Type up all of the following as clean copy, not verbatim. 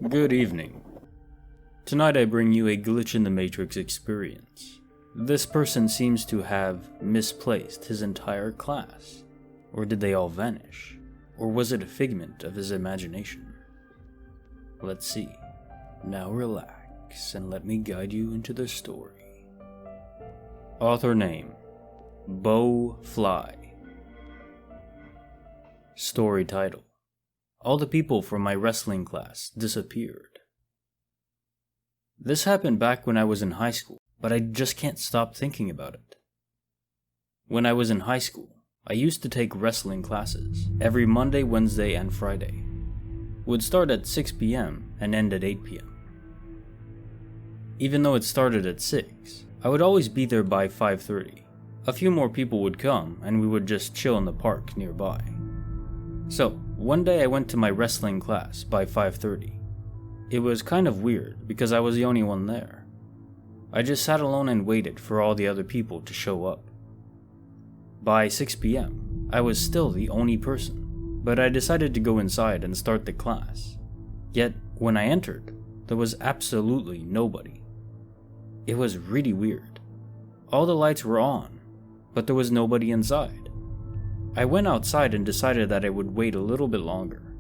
Good evening. Tonight I bring you a Glitch in the Matrix experience. This person seems to have misplaced his entire class. Or did they all vanish? Or was it a figment of his imagination? Let's see. Now relax and let me guide you into the story. Author name: Bo Fly. Story title: All the people from my wrestling class disappeared. This happened back when I was in high school, but I just can't stop thinking about it. When I was in high school, I used to take wrestling classes every Monday, Wednesday, and Friday. It would start at 6 p.m. and end at 8 p.m. Even though it started at 6, I would always be there by 5:30. A few more people would come and we would just chill in the park nearby. So, one day I went to my wrestling class by 5:30. It was kind of weird because I was the only one there. I just sat alone and waited for all the other people to show up. By 6 p.m., I was still the only person, but I decided to go inside and start the class. Yet, when I entered, there was absolutely nobody. It was really weird. All the lights were on, but there was nobody inside. I went outside and decided that I would wait a little bit longer.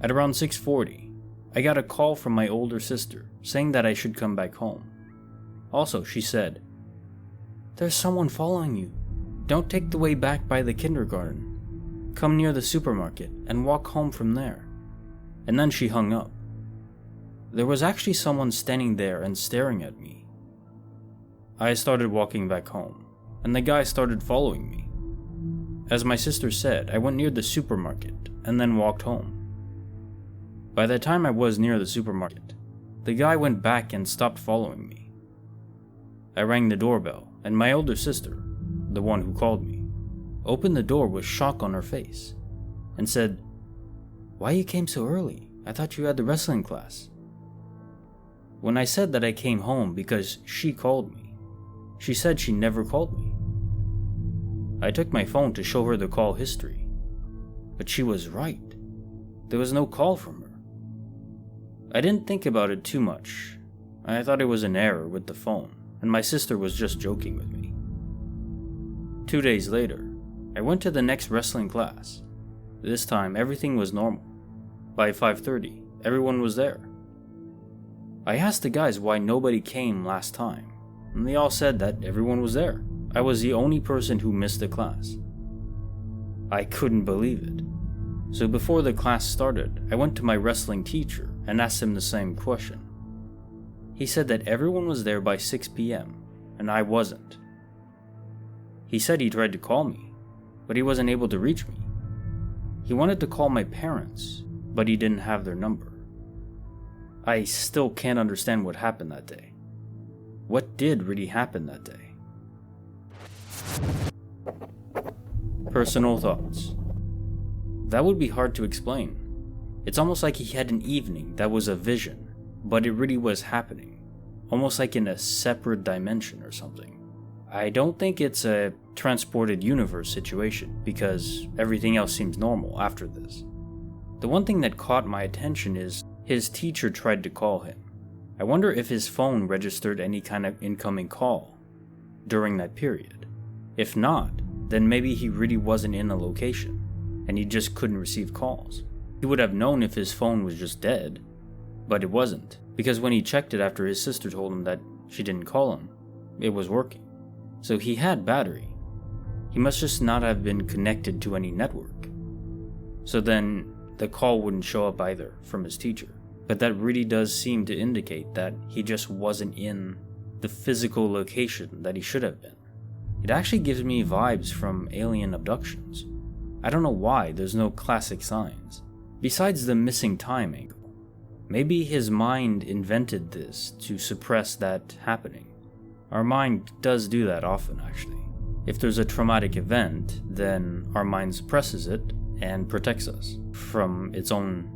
At around 6:40, I got a call from my older sister saying that I should come back home. Also, she said, "There's someone following you. Don't take the way back by the kindergarten. Come near the supermarket and walk home from there." And then she hung up. There was actually someone standing there and staring at me. I started walking back home, and the guy started following me. As my sister said, I went near the supermarket and then walked home. By the time I was near the supermarket, the guy went back and stopped following me. I rang the doorbell, and my older sister, the one who called me, opened the door with shock on her face and said, "Why you came so early? I thought you had the wrestling class." When I said that I came home because she called me, she said she never called me. I took my phone to show her the call history, but she was right. There was no call from her. I didn't think about it too much. I thought it was an error with the phone, and my sister was just joking with me. 2 days later, I went to the next wrestling class. This time, everything was normal. By 5:30, everyone was there. I asked the guys why nobody came last time, and they all said that everyone was there. I was the only person who missed the class. I couldn't believe it. So before the class started, I went to my wrestling teacher and asked him the same question. He said that everyone was there by 6 p.m., and I wasn't. He said he tried to call me, but he wasn't able to reach me. He wanted to call my parents, but he didn't have their number. I still can't understand what happened that day. What did really happen that day? Personal thoughts. That would be hard to explain. It's almost like he had an evening that was a vision, but it really was happening. Almost like in a separate dimension or something. I don't think it's a transported universe situation, because everything else seems normal after this. The one thing that caught my attention is his teacher tried to call him. I wonder if his phone registered any kind of incoming call during that period. If not, then maybe he really wasn't in a location, and he just couldn't receive calls. He would have known if his phone was just dead, but it wasn't, because when he checked it after his sister told him that she didn't call him, it was working. So he had battery. He must just not have been connected to any network. So then the call wouldn't show up either from his teacher. But that really does seem to indicate that he just wasn't in the physical location that he should have been. It actually gives me vibes from alien abductions. I don't know why there's no classic signs, besides the missing time angle. Maybe his mind invented this to suppress that happening. Our mind does do that often, actually. If there's a traumatic event, then our mind suppresses it and protects us from its own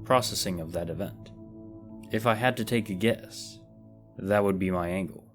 processing of that event. If I had to take a guess, that would be my angle.